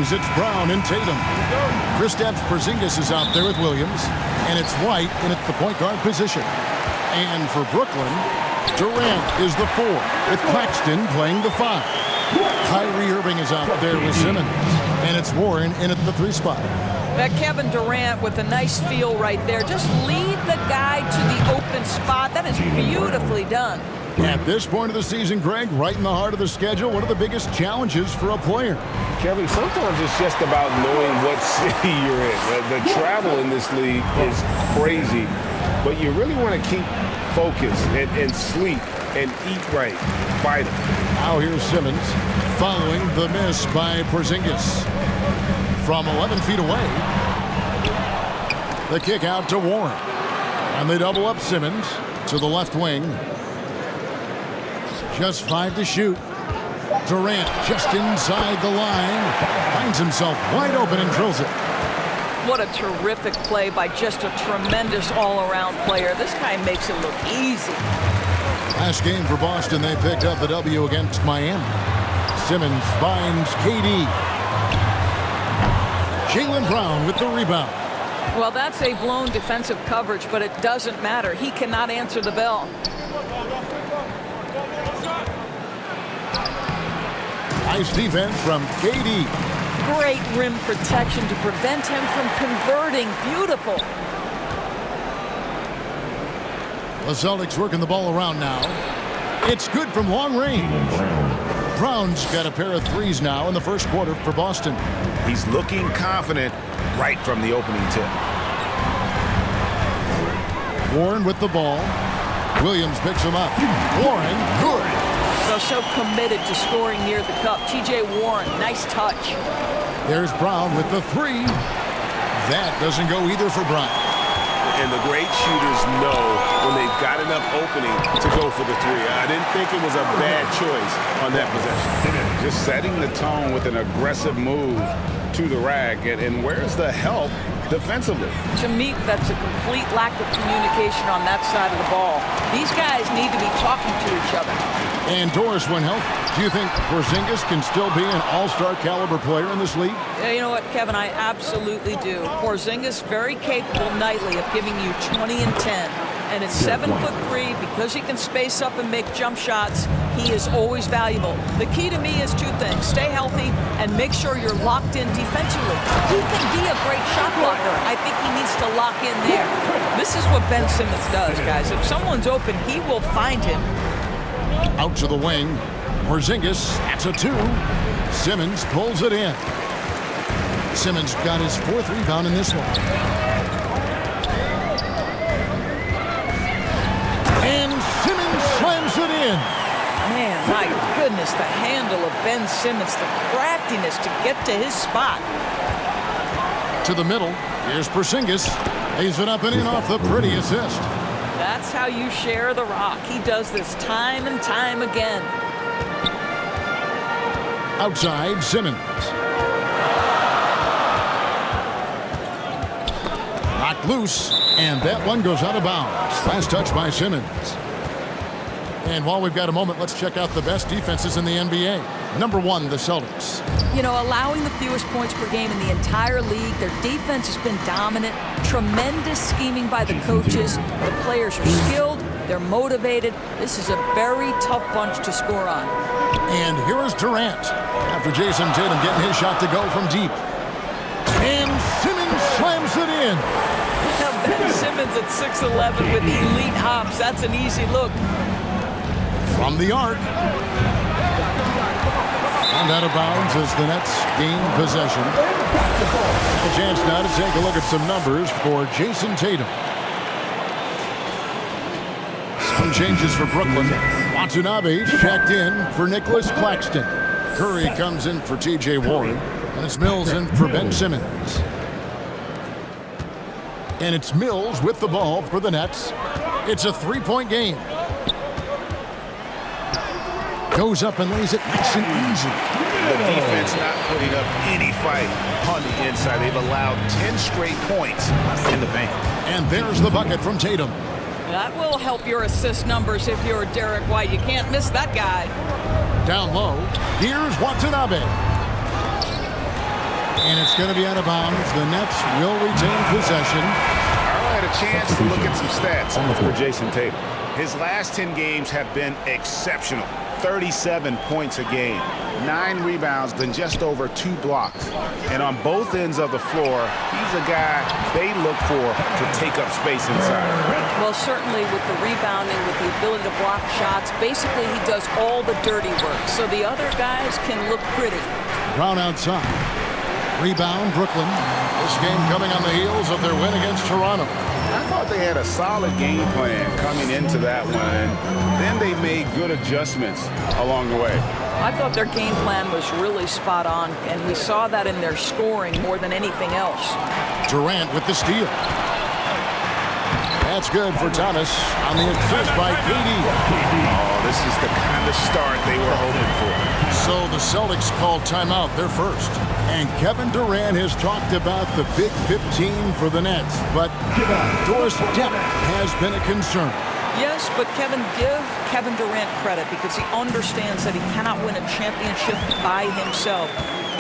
Kings, it's Brown and Tatum. Kristaps Porzingis is out there with Williams, and it's White in at the point guard position. And for Brooklyn, Durant is the 4, with Claxton playing the 5. Kyrie Irving is out there with Simmons, and it's Warren in at the 3 spot. That Kevin Durant with a nice feel right there. Just lead the guy to the open spot. That is beautifully done. At this point of the season, Greg, right in the heart of the schedule, what are the biggest challenges for a player? Kevin, sometimes it's just about knowing what city you're in. The travel in this league is crazy, but you really want to keep focused and sleep and eat right. Vital. Now here's Simmons following the miss by Porzingis. From 11 feet away, the kick out to Warren. And they double up Simmons to the left wing. Just 5 to shoot. Durant just inside the line. Finds himself wide open and drills it. What a terrific play by just a tremendous all-around player. This guy makes it look easy. Last game for Boston, they picked up the W against Miami. Simmons finds KD. Jaylen Brown with the rebound. Well, that's a blown defensive coverage, but it doesn't matter. He cannot answer the bell. Nice defense from KD. Great rim protection to prevent him from converting. Beautiful. The Celtics working the ball around now. It's good from long range. Brown's got a pair of threes now in the first quarter for Boston. He's looking confident right from the opening tip. Warren with the ball. Williams picks him up. Warren, good. So committed to scoring near the cup. TJ Warren, nice touch. There's Brown with the 3. That doesn't go either for Brown. And the great shooters know when they've got enough opening to go for the 3. I didn't think it was a bad choice on that possession. Just setting the tone with an aggressive move to the rack. And where's the help defensively? To me, that's a complete lack of communication on that side of the ball. These guys need to be talking to each other. And Doris, when healthy, do you think Porzingis can still be an all-star caliber player in this league? Yeah, you know what, Kevin, I absolutely do. Porzingis very capable nightly of giving you 20 and 10. And at 7'3", because he can space up and make jump shots, he is always valuable. The key to me is 2 things. Stay healthy and make sure you're locked in defensively. He can be a great shot blocker. I think he needs to lock in there. This is what Ben Simmons does, guys. If someone's open, he will find him. Out to the wing. Porzingis, that's a 2. Simmons pulls it in. Simmons got his 4th rebound in this one. And Simmons slams it in. Man, my goodness, the handle of Ben Simmons, the craftiness to get to his spot. To the middle. Here's Porzingis. Lays it up and in off the pretty assist. That's how you share the rock. He does this time and time again. Outside, Simmons. Knocked loose, and that one goes out of bounds. Last touch by Simmons. And while we've got a moment, let's check out the best defenses in the NBA. Number 1, the Celtics. You know, allowing the fewest points per game in the entire league. Their defense has been dominant. Tremendous scheming by the coaches. The players are skilled. They're motivated. This is a very tough bunch to score on. And here is Durant. After Jason Tatum getting his shot to go from deep. And Simmons slams it in. Now Ben Simmons at 6'11" with elite hops. That's an easy look. From the arc. And out of bounds as the Nets gain possession. A chance now to take a look at some numbers for Jason Tatum. Some changes for Brooklyn. Watanabe checked in for Nicholas Claxton. Curry comes in for TJ Warren. And it's Mills in for Ben Simmons. And it's Mills with the ball for the Nets. It's a 3-point game. Goes up and lays it nice and easy. The defense not putting up any fight on the inside. They've allowed 10 straight points in the paint. And there's the bucket from Tatum. That will help your assist numbers if you're Derek White. You can't miss that guy. Down low, here's Watanabe. And it's going to be out of bounds. The Nets will retain possession. I had a chance to look at some stats for Jason Tatum. His last 10 games have been exceptional. 37 points a game, 9 rebounds, then just over 2 blocks. And on both ends of the floor, he's a guy they look for to take up space inside. Well, certainly with the rebounding, with the ability to block shots, basically he does all the dirty work, so the other guys can look pretty. Brown outside. Rebound, Brooklyn. This game coming on the heels of their win against Toronto. I thought they had a solid game plan coming into that one. Then they made good adjustments along the way. I thought their game plan was really spot on, and we saw that in their scoring more than anything else. Durant with the steal. That's good for Thomas on the assist by KD. Oh, this is the kind of start they were hoping for. So the Celtics called timeout, their first. And Kevin Durant has talked about the Big 15 for the Nets, but Doris depth has been a concern. Yes, but Kevin, give Kevin Durant credit because he understands that he cannot win a championship by himself.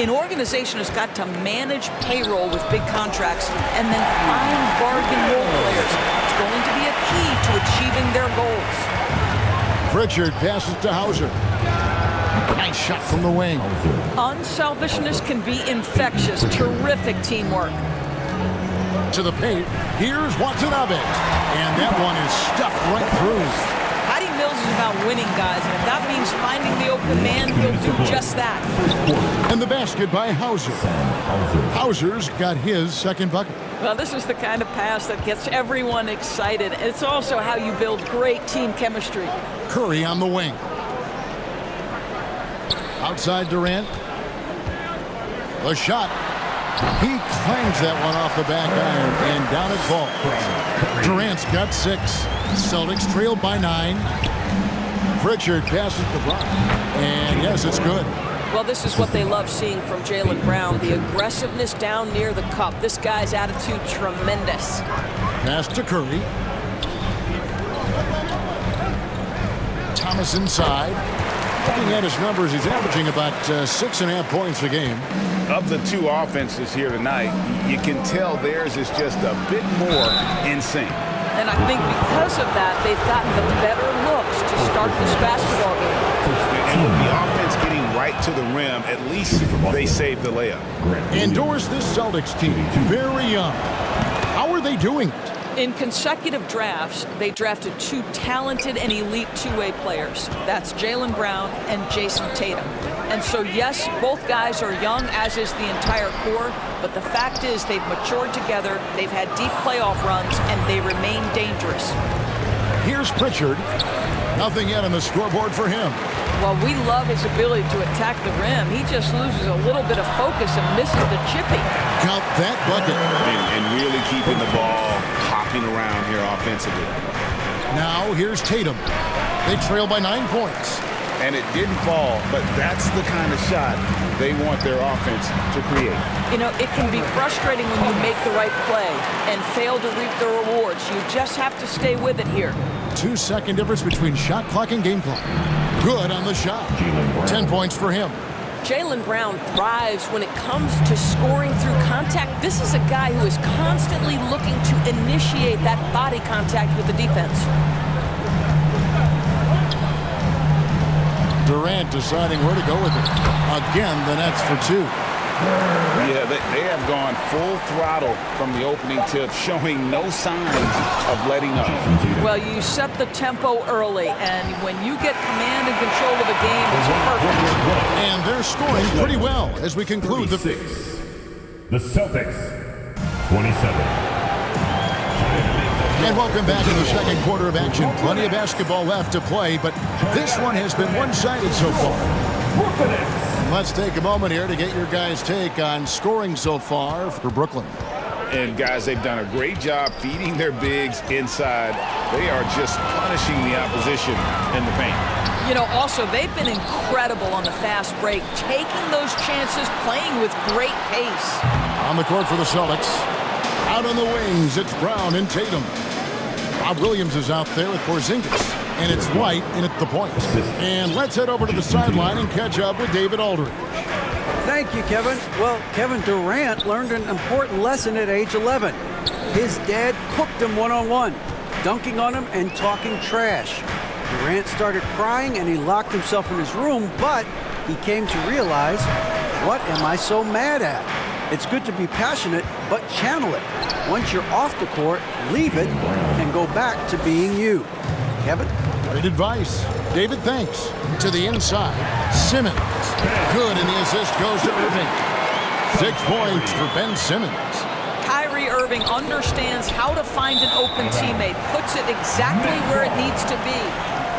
An organization has got to manage payroll with big contracts and then find bargain role players. It's going to be a key to achieving their goals. Pritchard passes to Hauser. Nice shot from the wing. Unselfishness can be infectious. Terrific teamwork. To the paint. Here's Watanabe. And that one is stuffed right through. Patty Mills is about winning, guys, and if that means finding the open man, he'll do just that. And the basket by Hauser. Hauser's got his second bucket. Well, this is the kind of pass that gets everyone excited. It's also how you build great team chemistry. Curry on the wing. Outside Durant. The shot. He clangs that one off the back iron, and down it falls. Durant's got 6. Celtics trailed by 9. Pritchard passes to Brown. And yes, it's good. Well, this is what they love seeing from Jaylen Brown, the aggressiveness down near the cup. This guy's attitude, tremendous. Pass to Curry. Thomas inside. Looking at his numbers, he's averaging about 6.5 points a game. Of the two offenses here tonight, you can tell theirs is just a bit more in sync. And I think because of that, they've gotten the better looks to start this basketball game. And with the offense getting right to the rim, at least they saved the layup. Endorse this Celtics team, very young. How are they doing it? In consecutive drafts, they drafted 2 talented and elite two-way players. That's Jaylen Brown and Jason Tatum. And so, yes, both guys are young, as is the entire core, but the fact is they've matured together, they've had deep playoff runs, and they remain dangerous. Here's Pritchard. Nothing yet on the scoreboard for him. Well, we love his ability to attack the rim. He just loses a little bit of focus and misses the chipping. Count that bucket. And really keeping the ball hopping around here offensively. Now here's Tatum. They trail by 9 points. And it didn't fall, but that's the kind of shot they want their offense to create. You know, it can be frustrating when you make the right play and fail to reap the rewards. You just have to stay with it here. 2-second difference between shot clock and game clock. Good on the shot. 10 points for him. Jaylen Brown thrives when it comes to scoring through contact. This is a guy who is constantly looking to initiate that body contact with the defense. Durant deciding where to go with it. Again, the Nets for 2. Yeah, they have gone full throttle from the opening tip, showing no signs of letting up. Well, you set the tempo early, and when you get command and control of the game, it's perfect. And they're scoring pretty well as we conclude the... The Celtics, 27. And welcome back in the second quarter of action. Plenty of basketball left to play, but this one has been one-sided so far. Let's take a moment here to get your guys' take on scoring so far for Brooklyn. And guys, they've done a great job feeding their bigs inside. They are just punishing the opposition in the paint. You know, also, they've been incredible on the fast break, taking those chances, playing with great pace. On the court for the Celtics. Out on the wings, it's Brown and Tatum. Rob Williams is out there with Porzingis. And it's White in at the point. And let's head over to the sideline and catch up with David Aldridge. Thank you, Kevin. Well, Kevin Durant learned an important lesson at age 11. His dad cooked him one-on-one, dunking on him and talking trash. Durant started crying and he locked himself in his room, but he came to realize, what am I so mad at? It's good to be passionate, but channel it. Once you're off the court, leave it and go back to being you. Kevin? Great advice. David, thanks. To the inside, Simmons. Good, and the assist goes to Irving. 6 points for Ben Simmons. Kyrie Irving understands how to find an open teammate, puts it exactly where it needs to be.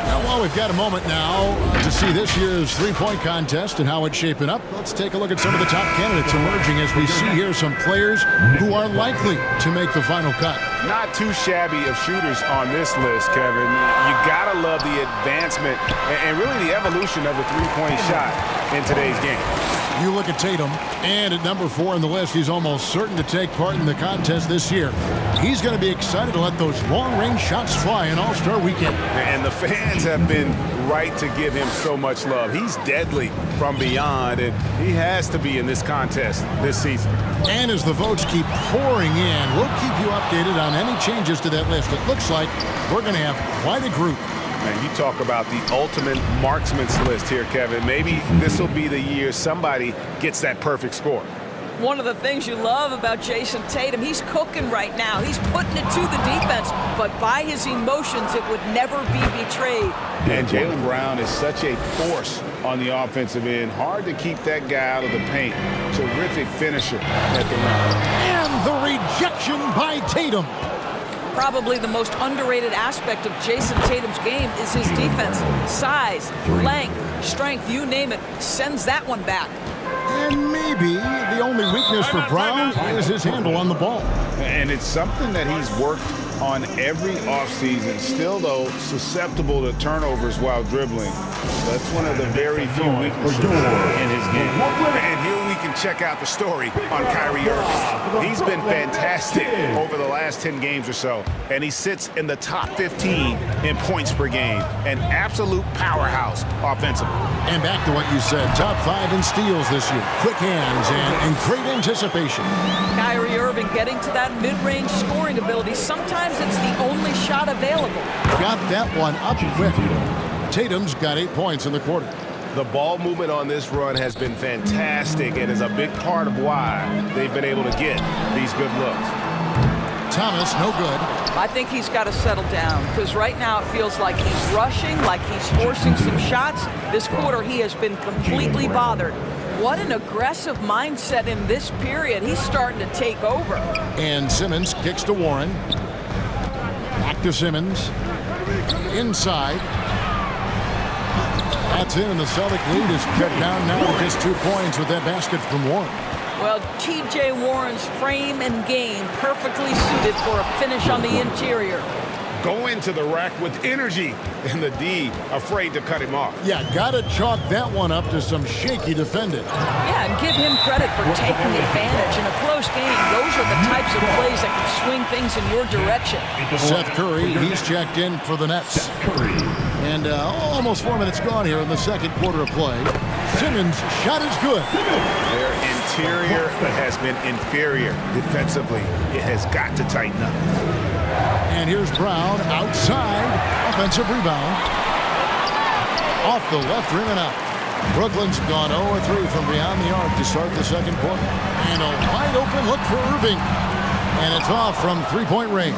Now, while we've got a moment now to see this year's three-point contest and how it's shaping up, let's take a look at some of the top candidates emerging as we see here some players who are likely to make the final cut. Not too shabby of shooters on this list, Kevin. You gotta love the advancement and really the evolution of the three-point shot in today's game. You look at Tatum, and at number 4 on the list, he's almost certain to take part in the contest this year. He's going to be excited to let those long-range shots fly in All-Star Weekend. And the fans have been right to give him so much love. He's deadly from beyond, and he has to be in this contest this season. And as the votes keep pouring in, we'll keep you updated on any changes to that list. It looks like we're going to have quite a group. Man, you talk about the ultimate marksman's list here, Kevin. Maybe this will be the year somebody gets that perfect score. One of the things you love about Jason Tatum, he's cooking right now. He's putting it to the defense, but by his emotions, it would never be betrayed. And Jaylen Brown is such a force on the offensive end. Hard to keep that guy out of the paint. Terrific finisher at the rim. And the rejection by Tatum. Probably the most underrated aspect of Jason Tatum's game is his defense. Size, length, strength, you name it, sends that one back. And maybe the only weakness for Brown is his handle on the ball. And it's something that he's worked on every offseason. Still, though, susceptible to turnovers while dribbling. That's one of the very few weaknesses in his game. And here we can check out the story on Kyrie Irving. He's been fantastic over the last 10 games or so, and he sits in the top 15 in points per game. An absolute powerhouse offensively. And back to what you said, top 5 in steals this year. Quick hands and great anticipation. Kyrie Irving getting to that mid-range scoring ability. Sometimes it's the only shot available. Got that one up quick. Tatum's got 8 points in the quarter. The ball movement on this run has been fantastic and is a big part of why they've been able to get these good looks. Thomas, no good. I think he's got to settle down because right now it feels like he's rushing, like he's forcing some shots. This quarter he has been completely bothered. What an aggressive mindset in this period. He's starting to take over. And Simmons kicks to Warren. Back to Simmons. Inside. That's in, and the Celtic lead is cut down now to just 2 points with that basket from Warren. Well, T.J. Warren's frame and game perfectly suited for a finish on the interior. Go into the rack with energy, and the D afraid to cut him off. Yeah, gotta chalk that one up to some shaky defending. Yeah, and give him credit for taking advantage. In a close game, those are the types of plays that can swing things in your direction. Seth Curry, he's checked in for the Nets. And almost 4 minutes gone here in the second quarter of play. Simmons' shot is good. Their interior has been inferior defensively. It has got to tighten up. And here's Brown outside. Offensive rebound. Off the left rim and out. Brooklyn's gone 0-3 from beyond the arc to start the second quarter. And a wide open look for Irving. And it's off from three-point range.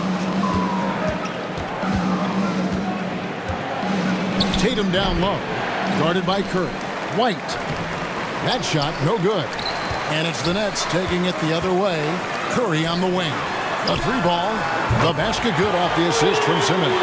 Tatum down low. Guarded by Curry. White. That shot no good. And it's the Nets taking it the other way. Curry on the wing. A 3-ball. The basket good off the assist from Simmons.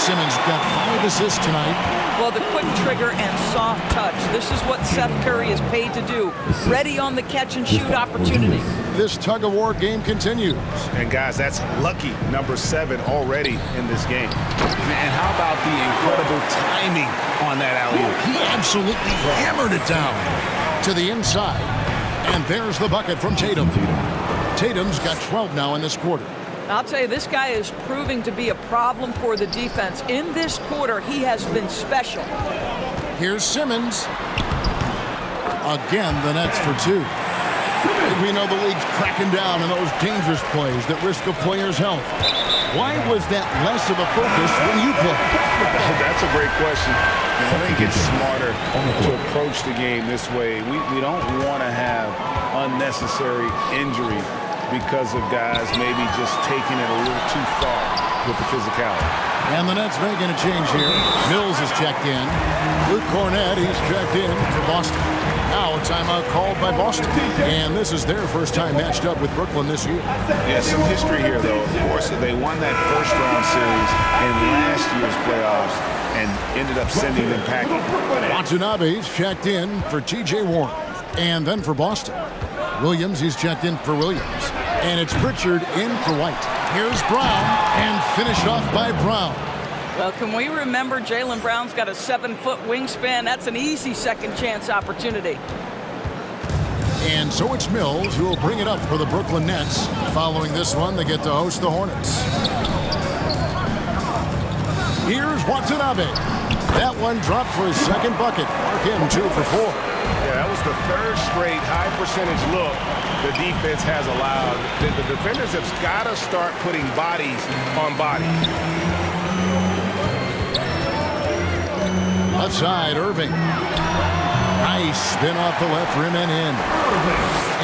Simmons got 5 assists tonight. Well, the quick trigger and soft touch. This is what Seth Curry is paid to do. Ready on the catch and shoot opportunity. This tug-of-war game continues. And guys, that's lucky number 7 already in this game. And how about the incredible timing on that alley-oop? He absolutely hammered it down to the inside. And there's the bucket from Tatum. Tatum's got 12 now in this quarter. I'll tell you, this guy is proving to be a problem for the defense. In this quarter, he has been special. Here's Simmons. Again, the Nets for two. We know the league's cracking down on those dangerous plays that risk a player's health. Why was that less of a focus when you play? That's a great question. I think it's smarter to approach the game this way. We don't want to have unnecessary injury because of guys maybe just taking it a little too far with the physicality. And the Nets making a change here. Mills is checked in. Luke Cornett, he's checked in for Boston. Now a timeout called by Boston. And this is their first time matched up with Brooklyn this year. Yeah, some history here, though. Of course, they won that first-round series in last year's playoffs and ended up sending them packing. Watanabe's checked in for T.J. Warren. And then for Boston. Williams, he's checked in for Williams. And it's Pritchard in for White. Here's Brown, and finished off by Brown. Well, can we remember Jaylen Brown's got a 7-foot wingspan? That's an easy second chance opportunity. And so it's Mills who will bring it up for the Brooklyn Nets. Following this one, they get to host the Hornets. Here's Watanabe. That one dropped for his second bucket. Mark him 2 for 4. Yeah, that was the third straight high-percentage look the defense has allowed. The defenders have got to start putting bodies on bodies. Left side, Irving. Nice spin off the left rim and in.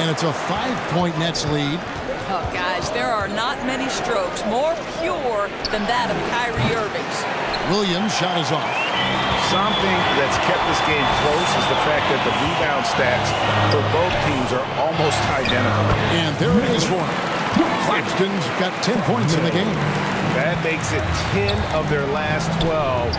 And it's a 5-point Nets lead. Oh, guys, there are not many strokes more pure than that of Kyrie Irving's. Williams' shot is off. Something that's kept this game close is the fact that the rebound stats for both teams are almost identical. And there it is for him. Claxton's got 10 points in the game. That makes it 10 of their last 12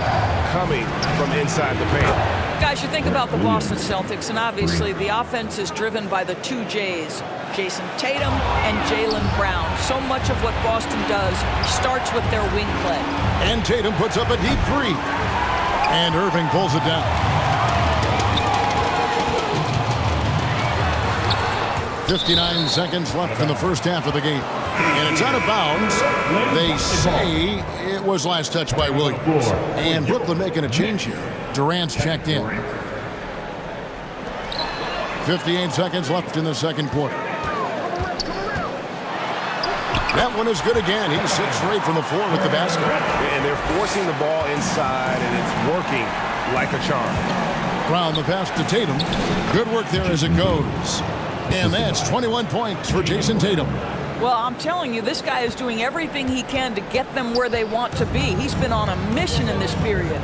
coming from inside the paint. Guys, you think about the Boston Celtics, and obviously the offense is driven by the two J's, Jason Tatum and Jaylen Brown. So much of what Boston does starts with their wing play. And Tatum puts up a deep three. And Irving pulls it down. 59 seconds left in the first half of the game. And it's out of bounds. They say it was last touched by Williams. And Brooklyn making a change here. Durant's checked in. 58 seconds left in the second quarter. That one is good again. He's 6 straight from the floor with the basket. And they're forcing the ball inside, and it's working like a charm. Brown the pass to Tatum. Good work there as it goes. And that's 21 points for Jason Tatum. Well, I'm telling you, this guy is doing everything he can to get them where they want to be. He's been on a mission in this period.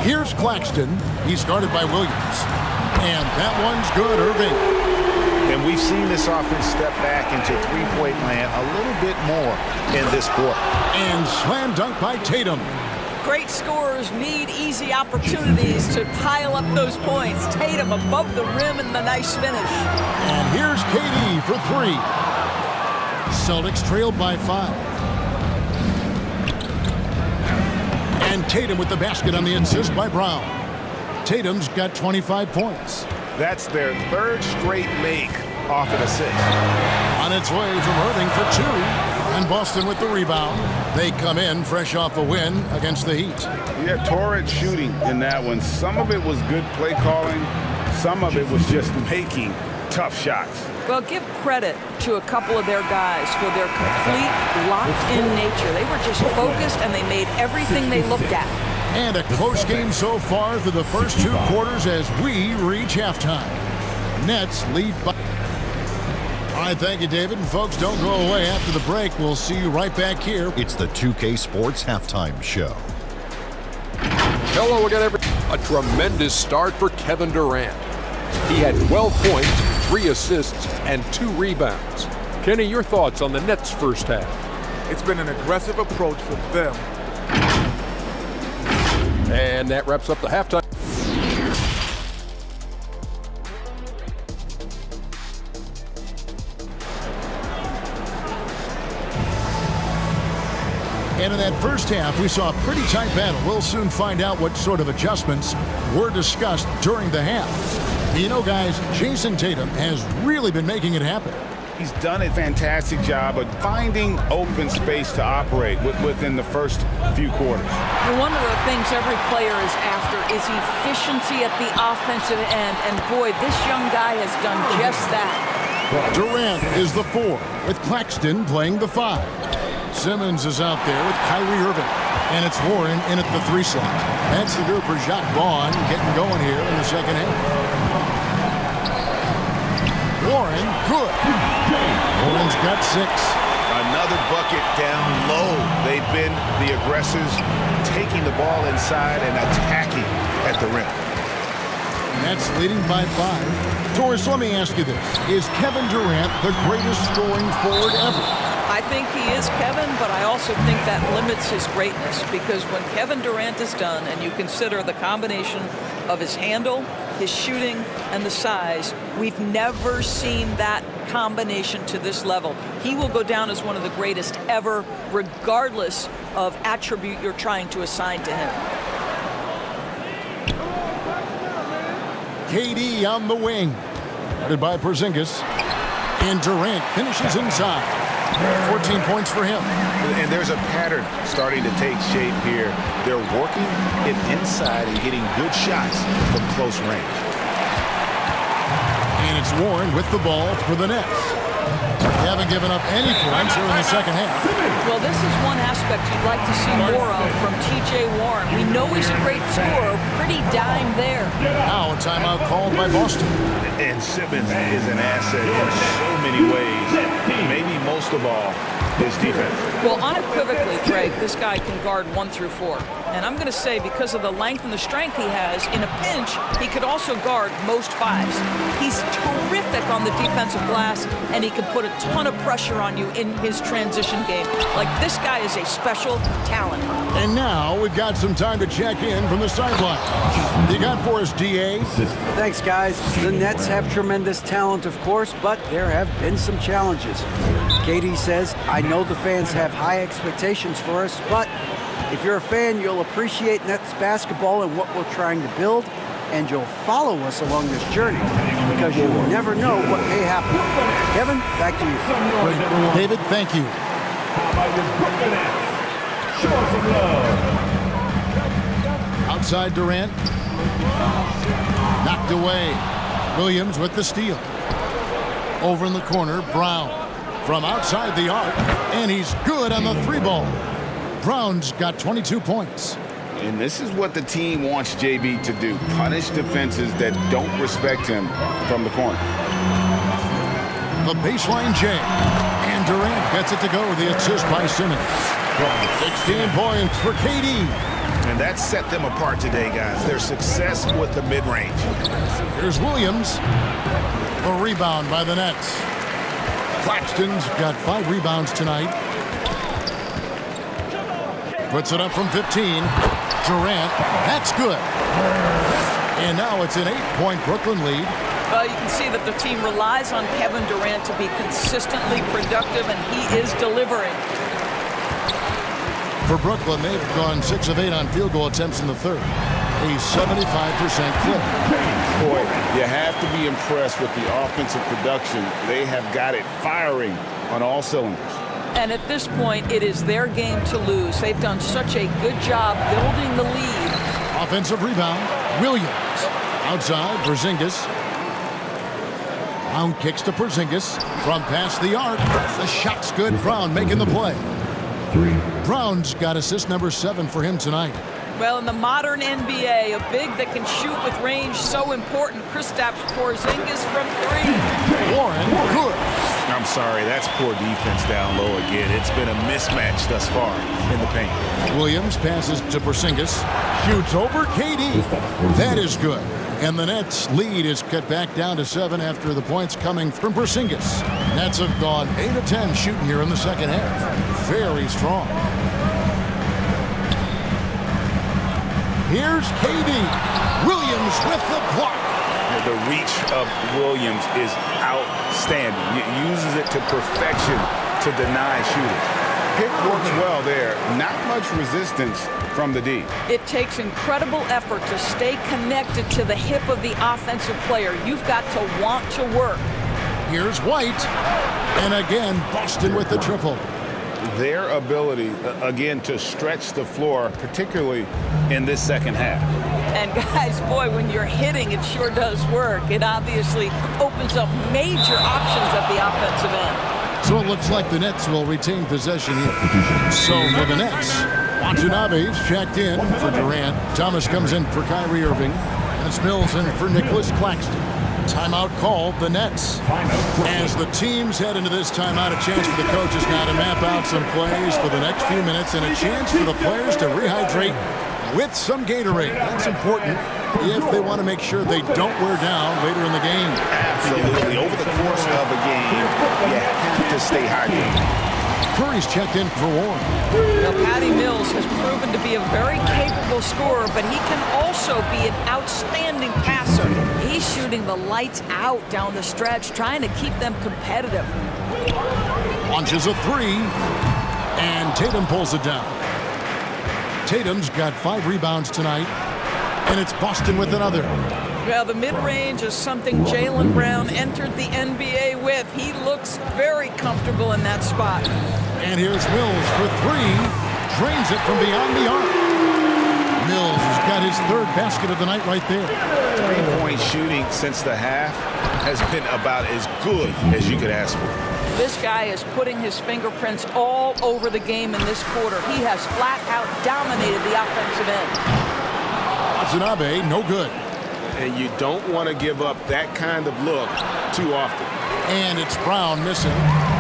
Here's Claxton. He's guarded by Williams. And that one's good, Irving. And we've seen this offense step back into three-point land a little bit more in this quarter. And slam dunk by Tatum. Great scorers need easy opportunities to pile up those points. Tatum above the rim and the nice finish. And here's KD for 3. Celtics trailed by 5. And Tatum with the basket on the assist by Brown. Tatum's got 25 points. That's their third straight make off an assist. On its way from Irving for 2. And Boston with the rebound. They come in fresh off a win against the Heat. Yeah, torrid shooting in that one. Some of it was good play calling. Some of it was just making tough shots. Well, give credit to a couple of their guys for their complete locked-in nature. They were just focused, and they made everything they looked at. And a close game so far through the first 2 quarters as we reach halftime. Nets lead by... All right, thank you, David. And folks, don't go away after the break. We'll see you right back here. It's the 2K Sports Halftime Show. Hello again, everyone. A tremendous start for Kevin Durant. He had 12 points, 3 assists, and 2 rebounds. Kenny, your thoughts on the Nets' first half? It's been an aggressive approach for them. And that wraps up the halftime. And in that first half, we saw a pretty tight battle. We'll soon find out what sort of adjustments were discussed during the half. You know, guys, Jason Tatum has really been making it happen. He's done a fantastic job of finding open space to operate within the first few quarters. Well, one of the things every player is after is efficiency at the offensive end. And boy, this young guy has done just that. Durant is the 4, with Claxton playing the 5. Simmons is out there with Kyrie Irving. And it's Warren in at the 3 slot. That's the group for Jacques Vaughn getting going here in the second half. Warren, good. Warren's got 6. Another bucket down low. They've been the aggressors, taking the ball inside and attacking at the rim. Nets leading by 5. Doris, let me ask you this. Is Kevin Durant the greatest scoring forward ever? I think he is, Kevin, but I also think that limits his greatness, because when Kevin Durant is done and you consider the combination of his handle, his shooting, and the size, we've never seen that combination to this level. He will go down as one of the greatest ever, regardless of attribute you're trying to assign to him. KD on the wing. Guarded by Porzingis. And Durant finishes inside. 14 points for him. And there's a pattern starting to take shape here. They're working it inside and getting good shots from close range. And it's Warren with the ball for the Nets. They haven't given up any points here in the second half. Well, this is one aspect you'd like to see more of from T.J. Warren. We know he's a great scorer, pretty dime there. Now a timeout called by Boston. And Simmons is an asset in so many ways. Maybe most of all, his defense. Well, unequivocally, Greg, this guy can guard 1 through 4. And I'm going to say, because of the length and the strength he has, in a pinch, he could also guard most 5s. He's terrific on the defensive glass, and he can put a ton of pressure on you in his transition game. Like, this guy is a special talent. And now we've got some time to check in from the sideline. You got for us, DA? Thanks, guys. The Nets have tremendous talent, of course, but there have been some challenges. KD says, I know the fans have high expectations for us, but if you're a fan, you'll appreciate Nets basketball and what we're trying to build, and you'll follow us along this journey, because you never know what may happen. Kevin, back to you. David, thank you. Outside Durant. Knocked away. Williams with the steal. Over in the corner, Brown. From outside the arc, and he's good on the 3-ball. Brown's got 22 points. And this is what the team wants JB to do. Punish defenses that don't respect him from the corner. The baseline J. And Durant gets it to go. The assist by Simmons. 16 points for KD. And that set them apart today, guys. Their success with the mid-range. Here's Williams. The rebound by the Nets. Claxton's got 5 rebounds tonight. Puts it up from 15. Durant, that's good. And now it's an 8-point Brooklyn lead. Well, you can see that the team relies on Kevin Durant to be consistently productive, and he is delivering. For Brooklyn, they've gone 6 of 8 on field goal attempts in the third. A 75% clip. Boy, you have to be impressed with the offensive production. They have got it firing on all cylinders. And at this point, it is their game to lose. They've done such a good job building the lead. Offensive rebound, Williams. Outside, Porzingis. Brown kicks to Porzingis. From past the arc. The shot's good. Brown making the play. Brown's got assist number 7 for him tonight. Well, in the modern NBA, a big that can shoot with range, so important. Kristaps Porzingis from 3. Warren, good. I'm sorry, that's poor defense down low again. It's been a mismatch thus far in the paint. Williams passes to Porzingis. Shoots over KD. That is good. And the Nets' lead is cut back down to 7 after the points coming from Porzingis. Nets have gone 8 of 10 shooting here in the second half. Very strong. Here's KD. Williams with the block. The reach of Williams is outstanding. He uses it to perfection to deny shooters. Pick works well there. Not much resistance from the D. It takes incredible effort to stay connected to the hip of the offensive player. You've got to want to work. Here's White. And again, Boston with the triple. Their ability, again, to stretch the floor, particularly in this second half. And guys, boy, when you're hitting, it sure does work. It obviously opens up major options at the offensive end. So it looks like the Nets will retain possession here. So for the Nets, Watanabe's checked in for Durant. Thomas comes in for Kyrie Irving. And it's Mills in for Nicholas Claxton. Timeout called the Nets. As the teams head into this timeout, a chance for the coaches now to map out some plays for the next few minutes and a chance for the players to rehydrate with some Gatorade. That's important if they want to make sure they don't wear down later in the game. Absolutely. Over the course of a game, you have to stay hydrated. Curry's checked in for Warren. Now, Patty Mills has proven to be a very capable scorer, but he can also be an outstanding passer. He's shooting the lights out down the stretch, trying to keep them competitive. Launches a three, and Tatum pulls it down. Tatum's got 5 rebounds tonight, and it's Boston with another. Well, the mid-range is something Jaylen Brown entered the NBA with. He looks very comfortable in that spot. And here's Mills for 3. Drains it from beyond the arc. Mills has got his 3rd basket of the night right there. 3-point shooting since the half has been about as good as you could ask for. This guy is putting his fingerprints all over the game in this quarter. He has flat out dominated the offensive end. Watanabe, no good. And you don't want to give up that kind of look too often. And it's Brown missing.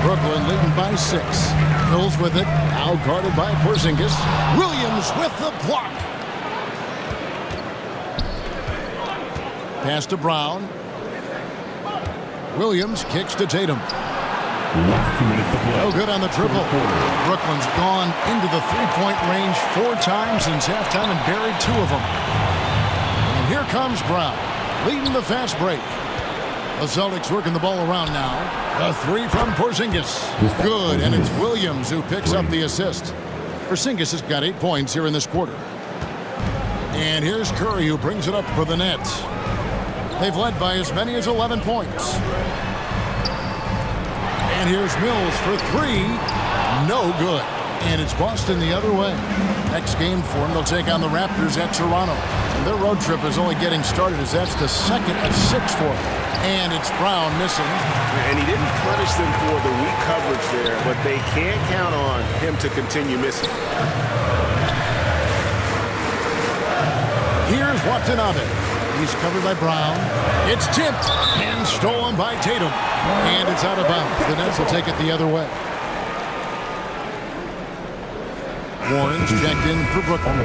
Brooklyn leading by 6. Mills with it. Now guarded by Porzingis. Williams with the block. Pass to Brown. Williams kicks to Tatum. No good on the triple. Brooklyn's gone into the three-point range 4 times since halftime and buried 2 of them. And here comes Brown, leading the fast break. The Celtics working the ball around now. A 3 from Porzingis. Good, and it's Williams who picks up the assist. Porzingis has got 8 points here in this quarter. And here's Curry who brings it up for the Nets. They've led by as many as 11 points. And here's Mills for 3. No good. And it's Boston the other way. Next game for them, they'll take on the Raptors at Toronto. And their road trip is only getting started as that's the 2nd of 6 for them. And it's Brown missing. And he didn't punish them for the weak coverage there, but they can't count on him to continue missing. Here's Watanabe. He's covered by Brown. It's tipped and stolen by Tatum. And it's out of bounds. The Nets will take it the other way. Warren's checked in for Brooklyn.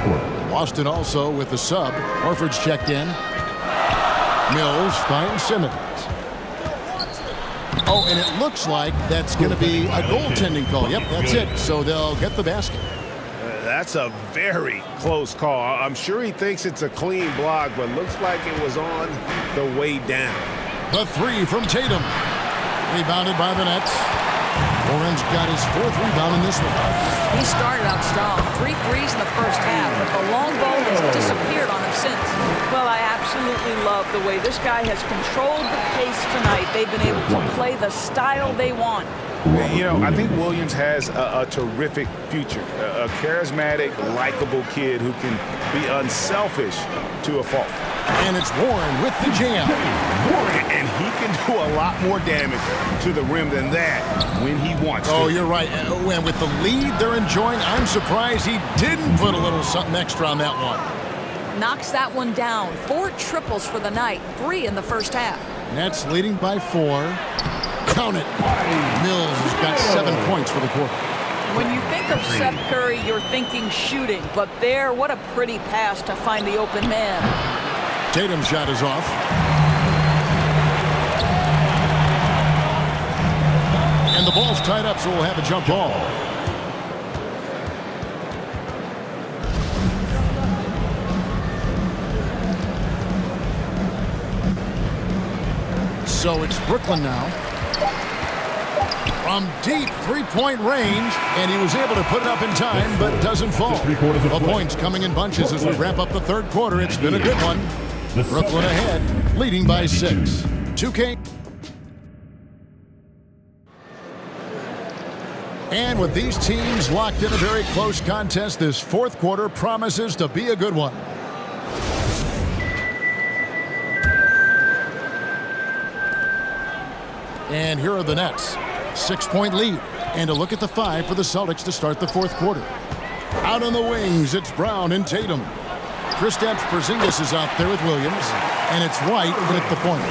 Boston also with the sub. Horford's checked in. Mills finds Simmons. Oh, and it looks like that's going to be a goaltending call. Yep, that's it. So they'll get the basket. That's a very close call. I'm sure he thinks it's a clean block, but looks like it was on the way down. The 3 from Tatum. Rebounded by the Nets. Warren's got his 4th rebound in this one. He started out strong. 3 threes in the first half, but the long ball has disappeared on him since. Well, I absolutely love the way this guy has controlled the pace tonight. They've been able to play the style they want. You know, I think Williams has a terrific future. A charismatic, likable kid who can be unselfish to a fault. And it's Warren with the jam. And he can do a lot more damage to the rim than that when he wants to. Oh, you're right. And with the lead they're enjoying, I'm surprised he didn't put a little something extra on that one. Knocks that one down. 4 triples for the night. 3 in the first half. Nets leading by 4. Count it. Mills has got 7 points for the quarter. When you think of Seth Curry, you're thinking shooting. But there, what a pretty pass to find the open man. Tatum's shot is off. And the ball's tied up, so we'll have a jump ball. So it's Brooklyn now. From deep three-point range, and he was able to put it up in time, but doesn't fall. The points coming in bunches as we wrap up the 3rd quarter. It's been a good one. Brooklyn ahead, leading by 6. 2K. And with these teams locked in a very close contest, this fourth quarter promises to be a good one. And here are the Nets. 6-point lead. And a look at the 5 for the Celtics to start the fourth quarter. Out on the wings, it's Brown and Tatum. Kristaps Porzingis is out there with Williams. And it's White at the point.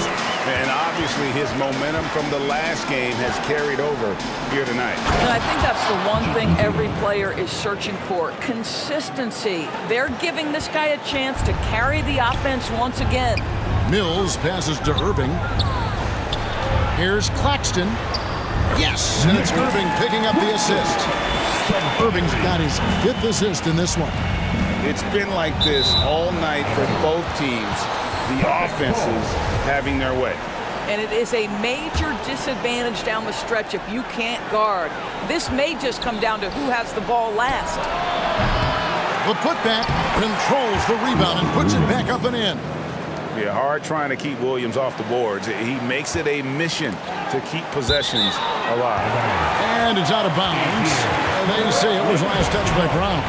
And obviously his momentum from the last game has carried over here tonight. And I think that's the one thing every player is searching for. Consistency. They're giving this guy a chance to carry the offense once again. Mills passes to Irving. Here's Claxton. Yes, and it's Irving picking up the assist. Irving's got his 5th assist in this one. It's been like this all night for both teams. The offenses having their way. And it is a major disadvantage down the stretch if you can't guard. This may just come down to who has the ball last. The putback controls the rebound and puts it back up and in. Yeah, hard trying to keep Williams off the boards. He makes it a mission to keep possessions alive. And it's out of bounds. They say it was last touched by Brown.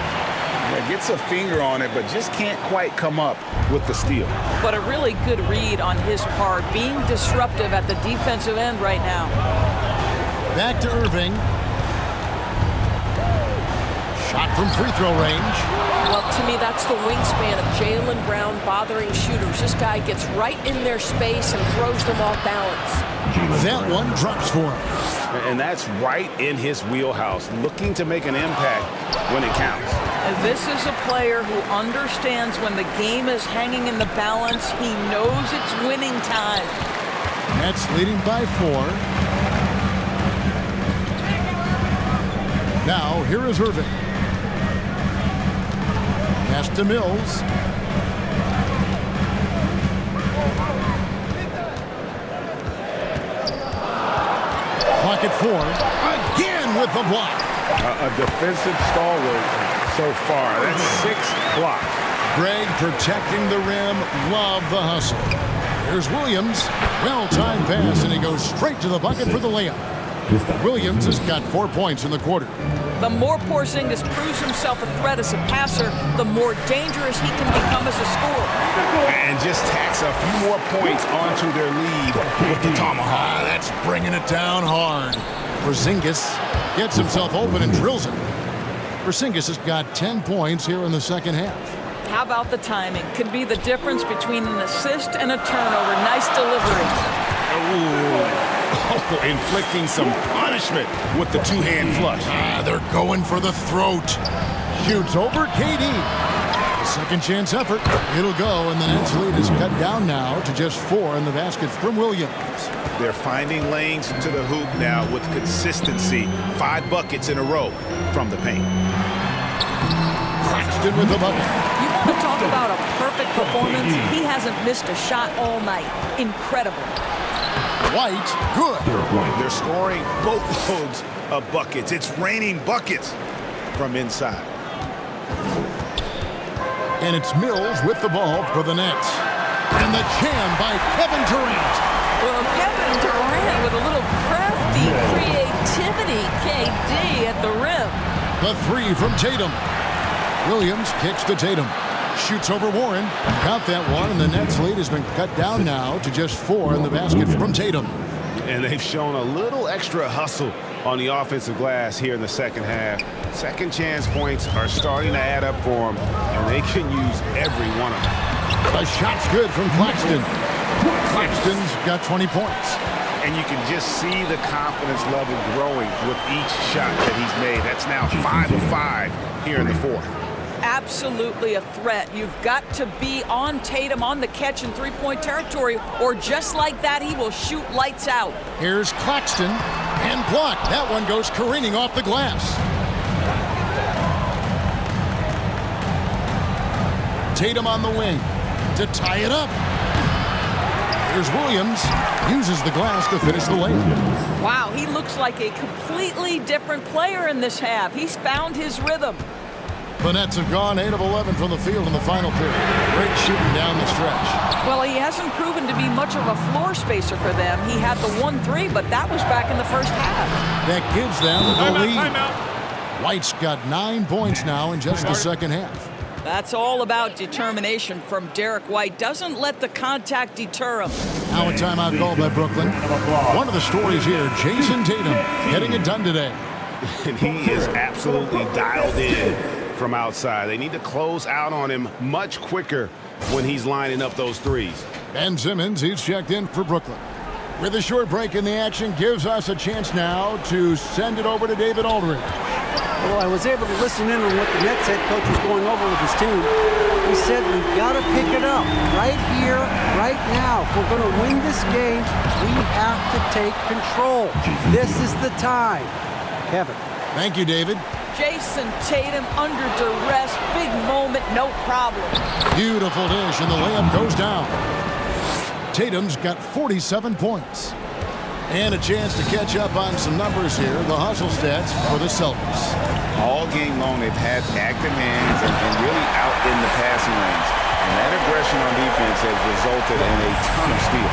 Yeah, gets a finger on it, but just can't quite come up with the steal. But a really good read on his part, being disruptive at the defensive end right now. Back to Irving. Shot from free throw range. Well, to me, that's the wingspan of Jaylen Brown bothering shooters. This guy gets right in their space and throws them off balance. That one drops for him. And that's right in his wheelhouse, looking to make an impact when it counts. And this is a player who understands when the game is hanging in the balance. He knows it's winning time. Nets leading by 4. Now, here is Irving. Pass to Mills. Clock at 4. Again with the block. A defensive stalwart so far. That's 6 blocks. Greg protecting the rim. Love the hustle. Here's Williams. Well-timed pass, and he goes straight to the bucket for the layup. Williams has got 4 points in the quarter. The more Porzingis proves himself a threat as a passer, the more dangerous he can become as a scorer. And just tacks a few more points onto their lead with the tomahawk. That's bringing it down hard. Porzingis gets himself open and drills it. Porzingis has got 10 points here in the second half. How about the timing? Could be the difference between an assist and a turnover. Nice delivery. Oh, inflicting some punishment with the two-hand flush. They're going for the throat. Shoots over KD. Second chance effort. It'll go, and the Nets lead is cut down now to just 4 in the basket from Williams. They're finding lanes into the hoop now with consistency. 5 buckets in a row from the paint. Claxton with the bucket. You want to talk about a perfect performance? He hasn't missed a shot all night. Incredible. White, good. They're scoring boatloads of buckets. It's raining buckets from inside. And it's Mills with the ball for the Nets. And the jam by Kevin Durant. Well, Kevin Durant with a little crafty creativity. KD at the rim. The 3 from Tatum. Williams kicks to Tatum. Shoots over Warren. Got that one, and the Nets lead has been cut down now to just 4 in the basket from Tatum. And they've shown a little extra hustle on the offensive glass here in the second half. Second chance points are starting to add up for them, and they can use every one of them. The shot's good from Claxton. Claxton's got 20 points. And you can just see the confidence level growing with each shot that he's made. That's now 5 of 5 here in the fourth. Absolutely a threat. You've got to be on Tatum on the catch in three-point territory, or just like that, he will shoot lights out. Here's Claxton, and blocked. That one goes careening off the glass. Tatum on the wing to tie it up. Here's Williams, uses the glass to finish the layup. Wow, he looks like a completely different player in this half. He's found his rhythm. The Nets have gone 8 of 11 from the field in the final period. Great shooting down the stretch. Well, he hasn't proven to be much of a floor spacer for them. He had the 1-3, but that was back in the first half. That gives them the lead. White's got 9 points now in just the second half. That's all about determination from Derek White. Doesn't let the contact deter him. Now a timeout called by Brooklyn. One of the stories here, Jason Tatum getting it done today. And he is absolutely dialed in from outside. They need to close out on him much quicker when he's lining up those threes. Ben Simmons, he's checked in for Brooklyn. With a short break in the action, gives us a chance now to send it over to David Aldridge. Well, I was able to listen in on what the Nets head coach was going over with his team. He said, we've got to pick it up right here, right now. If we're going to win this game, we have to take control. This is the time. Kevin. Thank you, David. Jason Tatum under duress. Big moment, no problem. Beautiful dish, and the layup goes down. Tatum's got 47 points. And a chance to catch up on some numbers here. The hustle stats for the Celtics. All game long, they've had active hands and really out in the passing lanes. And that aggression on defense has resulted in a ton of steals.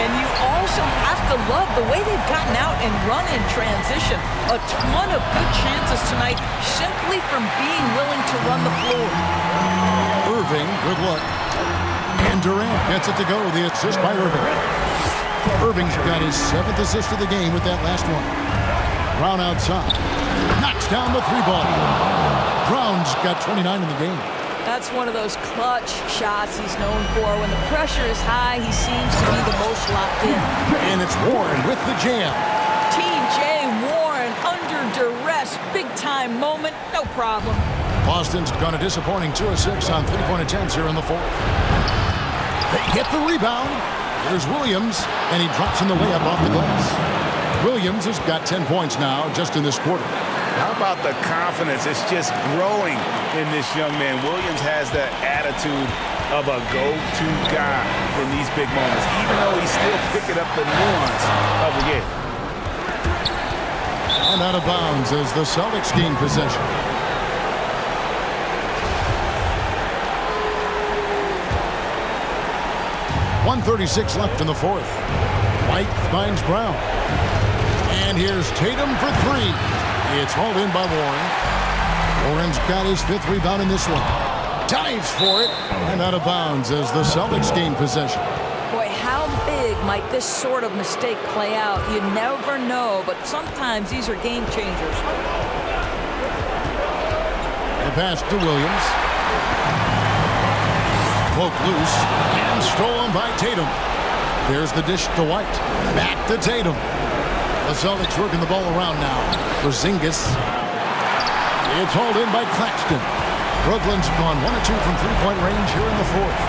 And you also have to love the way they've gotten out and run in transition. A ton of good chances tonight simply from being willing to run the floor. Irving, good luck. And Durant gets it to go. The assist by Irving. Irving's got his 7th assist of the game with that last one. Brown outside. Knocks down the 3-ball. Brown's got 29 in the game. That's one of those clutch shots he's known for. When the pressure is high, he seems to be the most locked in. And it's Warren with the jam. T.J. Warren under duress. Big-time moment. No problem. Boston's gone a disappointing 2 of 6 on 3-point attempts here in the 4th. They get the rebound. There's Williams, and he drops in the layup off the glass. Williams has got 10 points now just in this quarter. How about the confidence? It's just growing in this young man. Williams has the attitude of a go-to guy in these big moments, even though he's still picking up the nuance of the game. And out of bounds as the Celtics gain possession. .136 left in the 4th. White finds Brown. And here's Tatum for 3. It's hauled in by Warren. Warren's got his 5th rebound in this one. Dives for it. And out of bounds as the Celtics gain possession. Boy, how big might this sort of mistake play out? You never know, but sometimes these are game changers. The pass to Williams. Poked loose and stolen by Tatum. There's the dish to White. Back to Tatum. The Celtics working the ball around now. Porzingis. It's hauled in by Claxton. Brooklyn's gone 1 of 2 from 3-point range here in the 4th.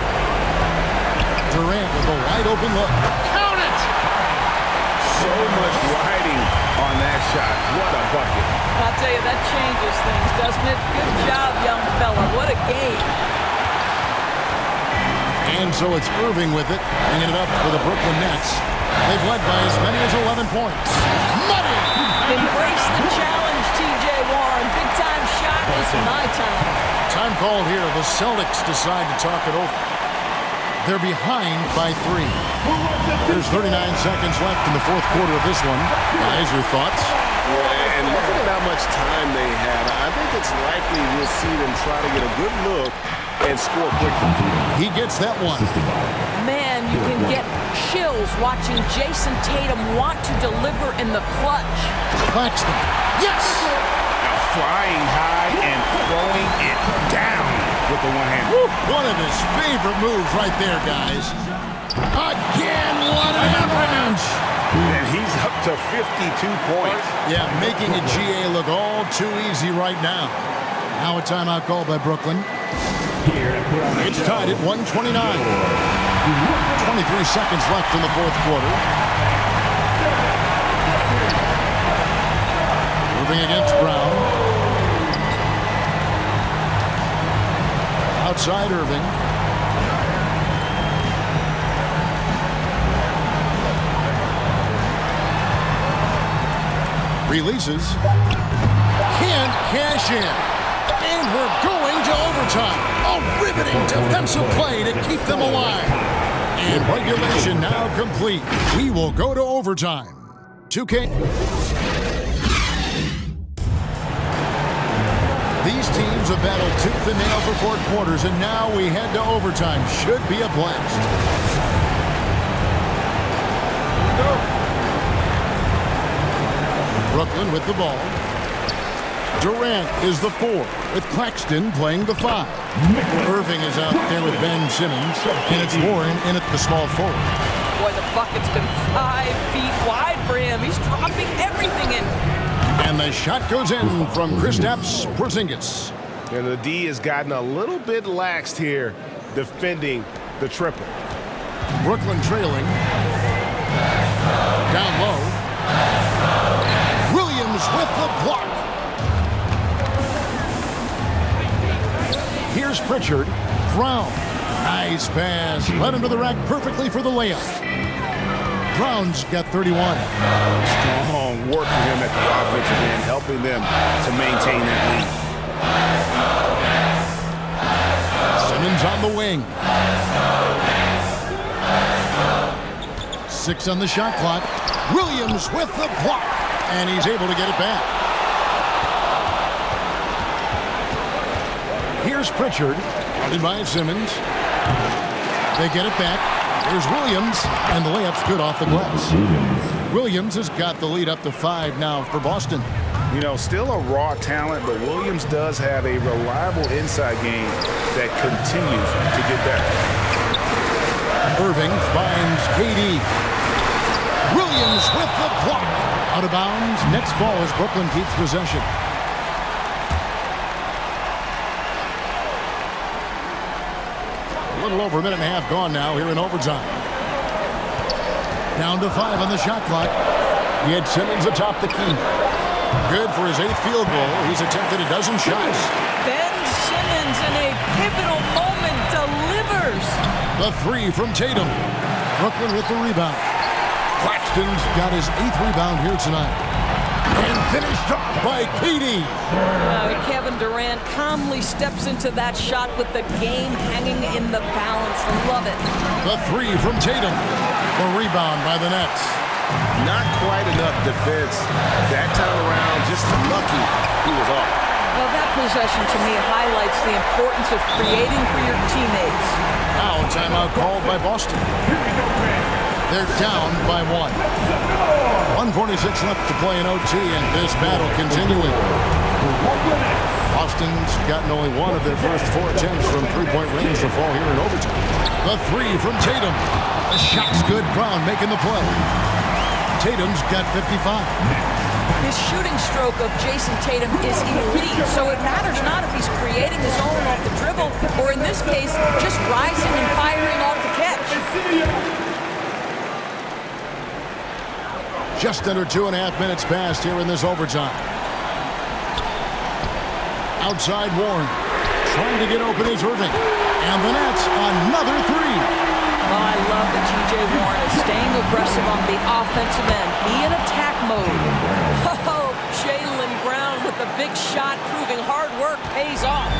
Durant with a wide open look. Count it! So much riding on that shot. What a bucket. I'll tell you, that changes things, doesn't it? Good job, young fella. What a game. And so it's Irving with it, bringing it up for the Brooklyn Nets. They've led by as many as 11 points. Money! Embrace the challenge, T.J. Warren. Big-time shot. It's my time. Time called here. The Celtics decide to talk it over. They're behind by 3. There's 39 seconds left in the 4th quarter of this one. Guys, your thoughts? And looking at how much time they have, I think it's likely we'll see them try to get a good look and score quickly. He gets that one. Man, you can get chills watching Jason Tatum want to deliver in the clutch. Claxton. Yes! Now flying high and throwing it down with the one hand. One of his favorite moves right there, guys. Again, what an avalanche! And he's up to 52 points. Yeah, making a GA look all too easy right now. Now a timeout called by Brooklyn. It's tied at 129. 23 seconds left in the 4th quarter. Moving against Brown. Outside Irving. Releases. Can't cash in. And we're going to overtime. A riveting defensive play to keep them alive. And regulation now complete. We will go to overtime. 2K. These teams have battled tooth and nail for 4 quarters, and now we head to overtime. Should be a blast. Brooklyn with the ball. Durant is the 4, with Claxton playing the 5. Irving is out there with Ben Simmons, and it's Warren in at the small forward. Boy, the bucket's been 5 feet wide for him. He's dropping everything in. And the shot goes in from Kristaps Porzingis. And the D has gotten a little bit laxed here defending the triple. Brooklyn trailing. Down low. Williams with the block. Here's Pritchard. Brown. Nice pass. Led him to the rack perfectly for the layup. Brown's got 31. Strong work for him at the offensive end, helping them to maintain that lead. Simmons on the wing. 6 on the shot clock. Williams with the block. And he's able to get it back. Here's Pritchard. Guarded by Simmons. They get it back. Here's Williams. And the layup's good off the glass. Williams has got the lead up to 5 now for Boston. You know, still a raw talent, but Williams does have a reliable inside game that continues to get better. Irving finds KD. Williams with the block. Out of bounds. Next ball as Brooklyn keeps possession. A little over a minute and a half gone now here in overtime. Down to 5 on the shot clock. He had Simmons atop the key. Good for his 8th field goal. He's attempted a dozen shots. Ben Simmons in a pivotal moment delivers. The 3 from Tatum. Brooklyn with the rebound. Claxton's got his 8th rebound here tonight. And finished off by KD. Kevin Durant calmly steps into that shot with the game hanging in the balance. Love it. The 3 from Tatum. The rebound by the Nets. Not quite enough defense. That time around, just lucky he was off. Well, that possession to me highlights the importance of creating for your teammates. Now timeout called by Boston. They're down by 1. 1:46 left to play in OT, and this battle continuing. Boston's gotten only 1 of their first 4 attempts from 3-point range to fall here in overtime. The 3 from Tatum. The shot's good. Brown making the play. Tatum's got 55. His shooting stroke of Jason Tatum is elite, so it matters not if he's creating his own off the dribble, or in this case, just rising and firing off the catch. Just under 2.5 minutes passed here in this overtime. Outside Warren. Trying to get open is Irving. And the Nets, another 3. Well, I love that T.J. Warren is staying aggressive on the offensive end. Be in attack mode. Oh, Jaylen Brown with a big shot, proving hard work pays off.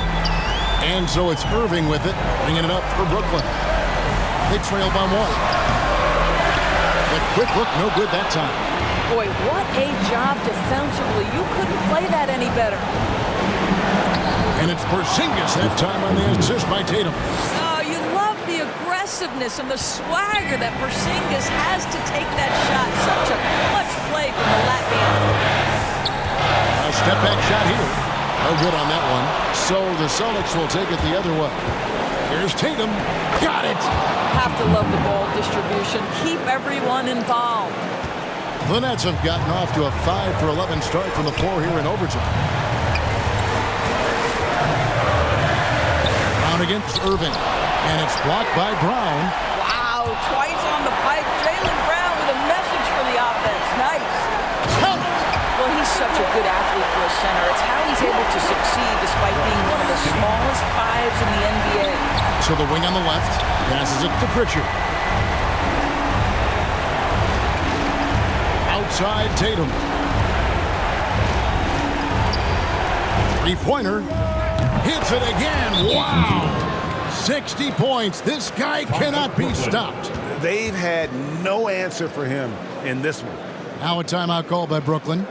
And so it's Irving with it, bringing it up for Brooklyn. They trail by 1. The quick look, no good that time. Boy, what a job defensively. You couldn't play that any better. And it's Porzingis that time on the assist by Tatum. Oh, you love the aggressiveness and the swagger that Porzingis has to take that shot. Such a clutch play from the Latvian. A step back shot here. No good on that one. So the Celtics will take it the other way. Here's Tatum. Got it. Have to love the ball distribution. Keep everyone involved. The Nets have gotten off to a 5 for 11 start from the floor here in overtime. Brown against Irving. And it's blocked by Brown. Wow, twice on the pipe. Jaylen Brown with a message for the offense. Nice. Count. Well, he's such a good athlete for a center. It's how he's able to succeed despite being one of the smallest 5s in the NBA. So the wing on the left passes it to Pritchard. Outside Tatum. 3-pointer. Hits it again. Wow. 60 points. This guy cannot be stopped. They've had no answer for him in this one. Now a timeout call by Brooklyn.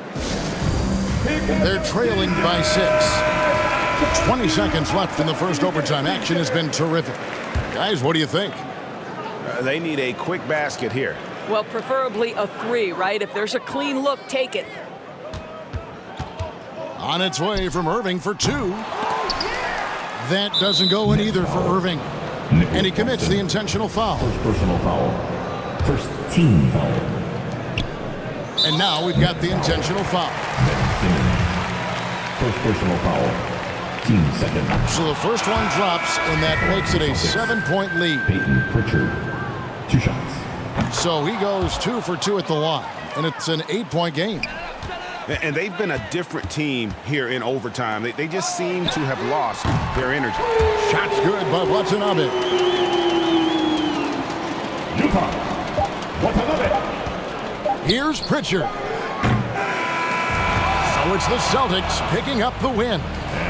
They're trailing by 6. 20 seconds left in the first overtime. Action has been terrific. Guys, what do you think? They need a quick basket here. Well, preferably a 3, right? If there's a clean look, take it. On its way from Irving for 2. That doesn't go in either for Irving. And he commits the intentional foul. First personal foul. First team foul. And now we've got the intentional foul. First personal foul. Team second. So the first one drops, and that makes it a 7-point lead. Peyton Pritchard. 2 shots. So he goes 2 for 2 at the line, and it's an 8-point game. And they've been a different team here in overtime. They just seem to have lost their energy. Shot's good by Watanabe. Utah. Watanabe. Here's Pritchard. So it's the Celtics picking up the win.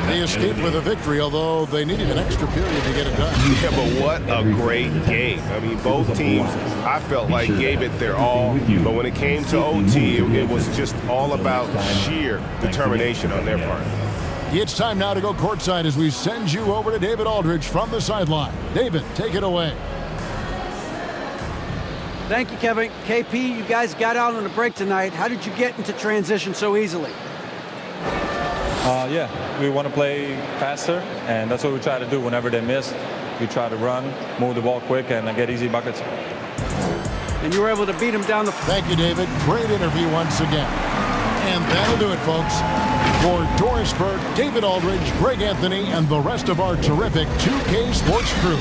They escaped with a victory, although they needed an extra period to get it done. Yeah, but what a great game. I mean, both teams, I felt like, gave it their all. But when it came to OT, it was just all about sheer determination on their part. It's time now to go courtside as we send you over to David Aldridge from the sideline. David, take it away. Thank you, Kevin. KP, you guys got out on a break tonight. How did you get into transition so easily? Yeah, we want to play faster, and that's what we try to do whenever they miss. We try to run, move the ball quick, and get easy buckets. And you were able to beat them down the... Thank you, David. Great interview once again. And that'll do it, folks. For Doris Burke, David Aldridge, Greg Anthony, and the rest of our terrific 2K Sports crew,